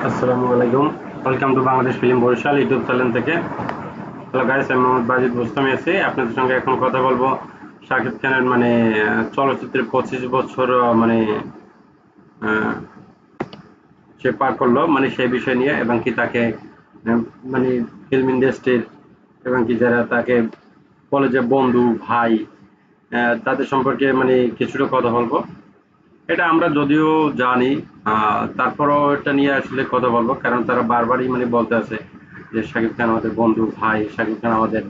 আসসালামু আলাইকুম। Welcome to Bangladesh film Barishal YouTube channel থেকে। হ্যালো গাইস, আমি মোহাম্মদ বাজিদ বুস্তামি আছি। আপনাদের সঙ্গে এখন কথা বলবো শাকিব খানের চলচ্চিত্রে 25 বছর আহ, সে পার করলো সেই বিষয় নিয়ে, এবং কি তাকে আহ, মানে ফিল্ম ইন্ডাস্ট্রির এবং কি যারা তাকে বলে যে বন্ধু ভাই, তাদের সম্পর্কে কিছুটা কথা বলবো। এটা আমরা যদিও জানি, তারপরেও এটা নিয়ে আসলে কথা বলবো, কারণ তারা বারবারই বলতে আছে যে শাকিব খান আমাদের বন্ধু ভাই, শাকিব খান আমাদের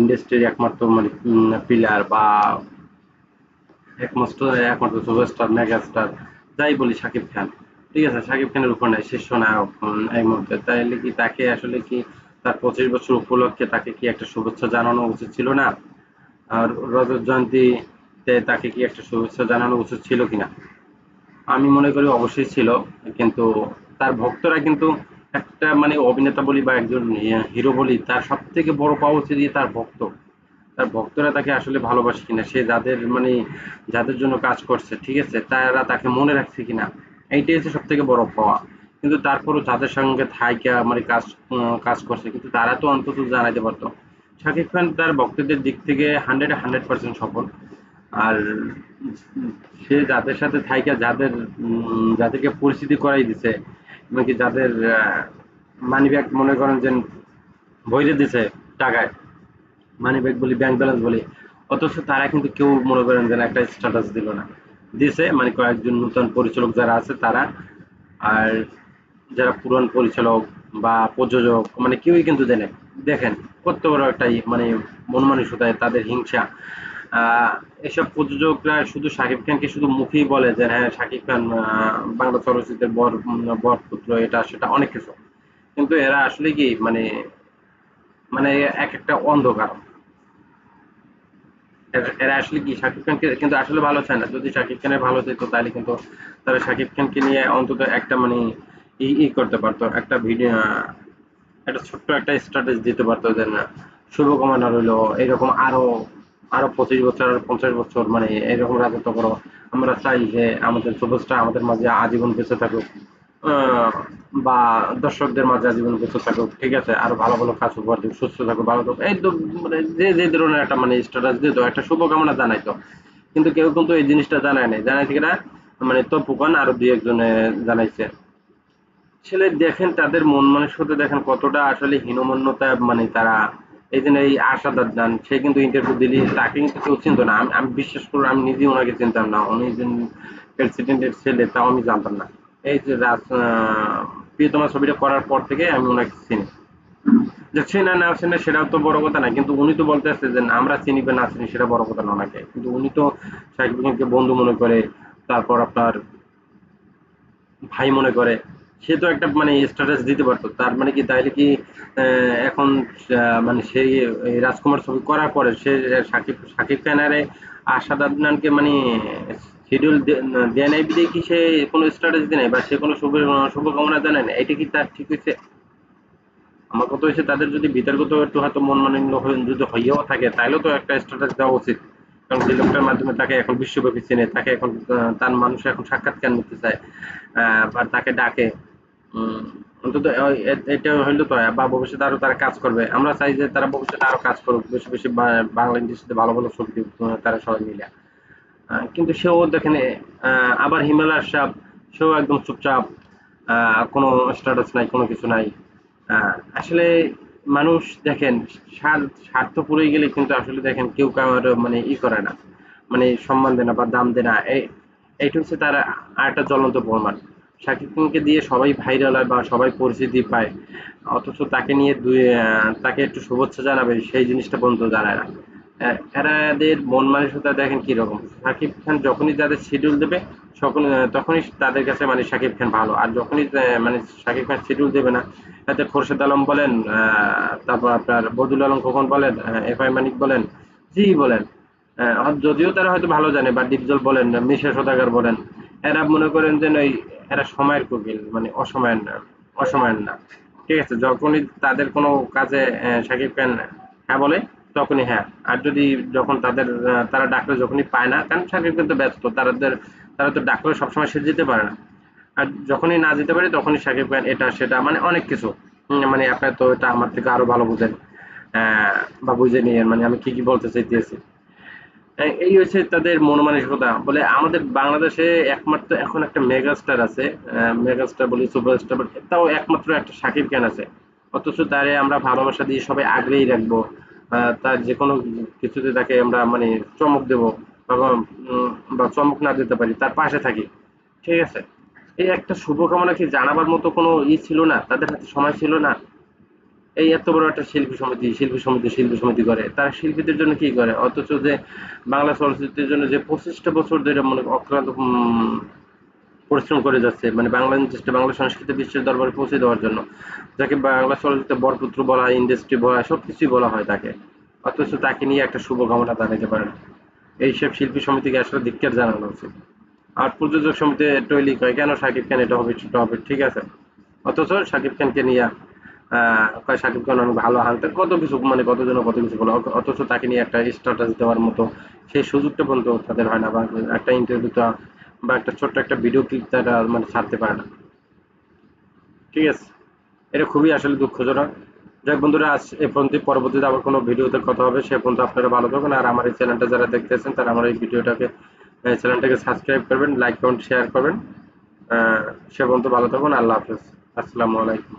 ইন্ডাস্ট্রির একমাত্র পিলার বা একমাত্র একমাত্র সুপারস্টার মেগাস্টার, যাই বলি শাকিব খান। ঠিক আছে, শাকিব খানের উপর নাই শীর্ষ নায়ক এই মুহূর্তে। তাইলে কি তাকে আসলে কি তার 25 বছর উপলক্ষে তাকে কি একটা শুভেচ্ছা জানানো উচিত ছিল না? আর রজত জয়ন্তীতে তাকে কি একটা শুভেচ্ছা জানানো উচিত ছিল কিনা? আমি মনে করি অবশ্যই ছিল। কিন্তু তার ভক্তরা কিন্তু একটা অভিনেতা বলি বা একজন হিরো বলি, তার সবথেকে বড় পাওয়া হচ্ছে যে তার ভক্ত। তার ভক্তরা তাকে আসলে ভালোবাসে কিনা, সে যাদের জন্য কাজ করছে, ঠিক আছে? তারা তাকে মনে রাখছে কিনা, এইটাই হচ্ছে সবথেকে বড় পাওয়া। কিন্তু তারপরও যাদের সঙ্গে থাইকা কাজ করছে, কিন্তু তারা তো অন্তত জানাইতে পারতো। শাকিব খান তার ভক্তদের দিক থেকে 100% সফল। আর সে যাদের সাথে থাইকা যাদেরকে পরিচিতি করাই দিছে, এমনকি যাদের মানিব্যাগ মনে করেন যে ভইরে দিছে টাকায়, মানিব্যাগ বলি ব্যাংক ব্যালেন্স বলি, অথচ তারা কিন্তু কেউ মনে করেন যে একটা স্ট্যাটাস দিল না। দিছে কয়েকজন নতুন পরিচালক যারা আছে তারা। আর যারা পুরান পরিচালক বা প্রযোজক কেউই কিন্তু দেয় নাই। দেখেন কত বড় একটা মন মানসিকতায় তাদের হিংসা। আহ, এসব প্রযোজকরা শুধু শাকিব খানকে শুধু মুখেই বলে যে হ্যাঁ শাকিব খান বাংলা চলচ্চিত্রের বরপুত্র, এটা সেটা অনেক কিছু। কিন্তু এরা আসলে কি মানে এক একটা অন্ধকার। এরা আসলে কি শাকিব খানকে কিন্তু আসলে ভালো চায় না। যদি শাকিব খানের ভালো চাইতো তাহলে কিন্তু তারা শাকিব খানকে নিয়ে অন্তত একটা ই করতে পারতো, একটা ভিডিও, একটা ছোট্ট একটা স্ট্যাটাস দিতে পারতো যে না, শুভকামনা রইলো, এরকম আরো আরো 25 বছর, আরো 50 বছর এরকম রাজত্ব করো। আমরা চাই যে আমাদের সুপারস্টার আমাদের মাঝে আজীবন বেঁচে থাকুক, আহ, বা দর্শকদের মাঝে আজীবন বেঁচে থাকুক, ঠিক আছে? আরো ভালো ভালো কাজ উপহার দিক, সুস্থ থাকুক, ভালো থাকুক, এই তো যে যে ধরনের একটা স্ট্যাটাস দিত, একটা শুভকামনা জানাইতো। কিন্তু কেউ কিন্তু এই জিনিসটা জানায় নাই। জানাইছে কিনা তপুকান আরো দুই একজনে জানাইছে। আসলে দেখেন তাদের মন মানসিকতা দেখেন কতটা আসলে হীনমন্যতা, তারা এই যে এই আশাদ আদনান, সে কিন্তু ইন্টারভিউ দিলি তাকে কিন্তু কেউ চিনতো না। আমি বিশ্বাস করবো, আমি নিজে ওনাকে চিনতাম না। উনি যে প্রেসিডেন্টের ছেলে তাও আমি জানতাম না। এই যে প্রিয়তমা ছবিটা করার পর থেকে আমি ওনাকে চিনি। যে চেনা না চেনে সেটাও তো বড় কথা না, কিন্তু উনি তো বলতে আসছে যে আমরা চিনি বা না চিনি সেটা বড় কথা না ওনাকে, কিন্তু উনি তো শাকিব খানকে বন্ধু মনে করে, তারপর আপনার ভাই মনে করে। সে তো একটা স্ট্যাটাস দিতে পারতো। তার কি তাইলে কি এখন সেই এই রাজকুমার ছবি করার পরে সে শাকিব খান আর আশাদ আদনানকে শিডিউল দেয় নাই বিধায় কি সে কোনো স্ট্যাটাস দেয় নাই বা সে কোনো শুভকামনা জানায় না? এটা কি তার ঠিক হয়েছে? আমার কথা হচ্ছে তাদের যদি বিতর্কিত একটু হয়তো মন মালিন্য যদি হইয়াও থাকে, তাহলেও তো একটা স্ট্যাটাস দেওয়া উচিত। কারণ যে লোকটার মাধ্যমে তাকে এখন বিশ্বব্যাপী চেনে, তাকে এখন তার মানুষ এখন সাক্ষাৎকার নিতে চায়, বা তাকে ডাকে। উম, অন্তত এটা হইলো তো, বা ভবিষ্যতে আরো তারা কাজ করবে। আমরা চাই যে তারা ভবিষ্যতে আরো কাজ করুক, বেশি বেশি বাংলা ইন্ডাস্ট্রিতে ভালো ভালো ছবি দিক তারা সবাই মিলে। কিন্তু সেও দেখেন, আবার হিমালয় সাহেব, সেও একদম চুপচাপ, কোনো স্ট্যাটাস নাই, কোনো কিছু নাই। আসলে মানুষ দেখেন স্বার্থ পুড়ে গেলে কিন্তু আসলে দেখেন কেউ কারো ই করে না, সম্মান দেয় না বা দাম দেয় না। এইটা হচ্ছে তার আরেকটা জ্বলন্ত প্রমাণ। শাকিব খানকে দিয়ে সবাই ভাইরাল হয় বা সবাই পরিচিতি পায়, অথচ তাকে নিয়ে তাকে একটু শুভেচ্ছা জানাবে সেই জিনিসটা পর্যন্ত জানায় না। এদের মন মানসিকতা দেখেন কিরকম। শাকিব খান যখনই তাদের শিডিউল দেবে, তখনই তাদের কাছে শাকিব খান ভালো। আর যখনই শাকিব খান শিডিউল দেবে না, তাতে খোরশেদ আলম বলেন, তারপর আপনার বদুল আলম খোকন বলেন, এফ আই মানিক বলেন, জি বলেন, যদিও তারা হয়তো ভালো জানে, বা ডিপজল বলেন, মিশা সদাগর বলেন, এরা মনে করেন যে ওই এরা সময়ের কোকিল, অসময়ের না। ঠিক আছে, যখনই তাদের কোনো কাজে শাকিব খান হ্যাঁ বলে, তখনই হ্যাঁ। আর যদি যখন তারা ডাকলে যখনই পায় না, কারণ শাকিব খান তো ব্যস্ত, তারা তো ডাকলে সবসময় সে যেতে পারে না। আর যখনই না যেতে পারি তখনই শাকিব খান এটা সেটা মানে অনেক কিছু, মানে আপনার তো এটা আমার থেকে আরো ভালো বুঝেন, বা বুঝে নিয়েন মানে আমি কি কি বলতে চাইতেছি। এই হচ্ছে তাদের মন-মানসিকতা। বলে আমাদের বাংলাদেশে একমাত্র এখন একটা মেগাস্টার আছে। মেগাস্টার বলি, সুপারস্টার বলি, তাও একমাত্র একটা শাকিব খান আছে। অথচ তারে আমরা ভালোবাসা দিয়ে সবাই আগলেই রাখবো। তার যেকোনো কিছুতে তাকে আমরা মানে চমক দেবো, বা বা চমক না দিতে পারি, তার পাশে থাকি। ঠিক আছে? এই একটা শুভকামনা কি জানাবার মতো কোনো ছিল না? তাদের হাতে সময় ছিল না? এই এত বড় একটা শিল্পী সমিতি করে, তারা শিল্পীদের জন্য কি করে? অথচ যে বাংলা চলচ্চিত্রের জন্য যে 25টা বছর ধরে মনে অক্লান্ত পরিশ্রম করে যাচ্ছে, মানে বাংলা ইন্ডাস্ট্রি, বাংলা সংস্কৃতি বিশ্বের দরবারে পৌঁছে দেওয়ার জন্য, যাকে বাংলা চলচ্চিত্রের বরপুত্র বলা হয়, ইন্ডাস্ট্রি বলা হয়, সবকিছুই বলা হয় তাকে, অথচ তাকে নিয়ে একটা শুভকামনা জানাতে পারে না। এইসব শিল্পী সমিতিকে আসলে ধিক্কার জানানো উচিত। আর প্রযোজক সমিতি টৈলি কয় কেন শাকিব খান এটা হবে সেটা হবে, ঠিক আছে, অথচ শাকিব খানকে নিয়ে কয় শাকিব খান অনেক ভালো হানতে কত কিছু, মানে কতজন কত কিছু বলে, অথচ তাকে নিয়ে একটা স্ট্যাটাস দেওয়ার মতো সেই সুযোগটা পর্যন্ত তাদের হয় না, বা একটা ইন্টারভিউটা বা একটা ছোট্ট একটা ভিডিও ক্লিপ তারা মানে ছাড়তে পারে না। ঠিক আছে, এটা খুবই আসলে দুঃখজনক। যাক বন্ধুরা, আজ এ পর্যন্ত, পরবর্তীতে আবার কোনো ভিডিওতে কথা হবে, সে পর্যন্ত আপনারা ভালো থাকুন। আর আমার এই চ্যানেলটা যারা দেখতেছেন তারা আমার এই ভিডিওটাকে, চ্যানেলটাকে সাবস্ক্রাইব করবেন, লাইক কমেন্ট শেয়ার করবেন। সে পর্যন্ত ভালো থাকুন। আল্লাহ হাফেজ। আসসালামু আলাইকুম।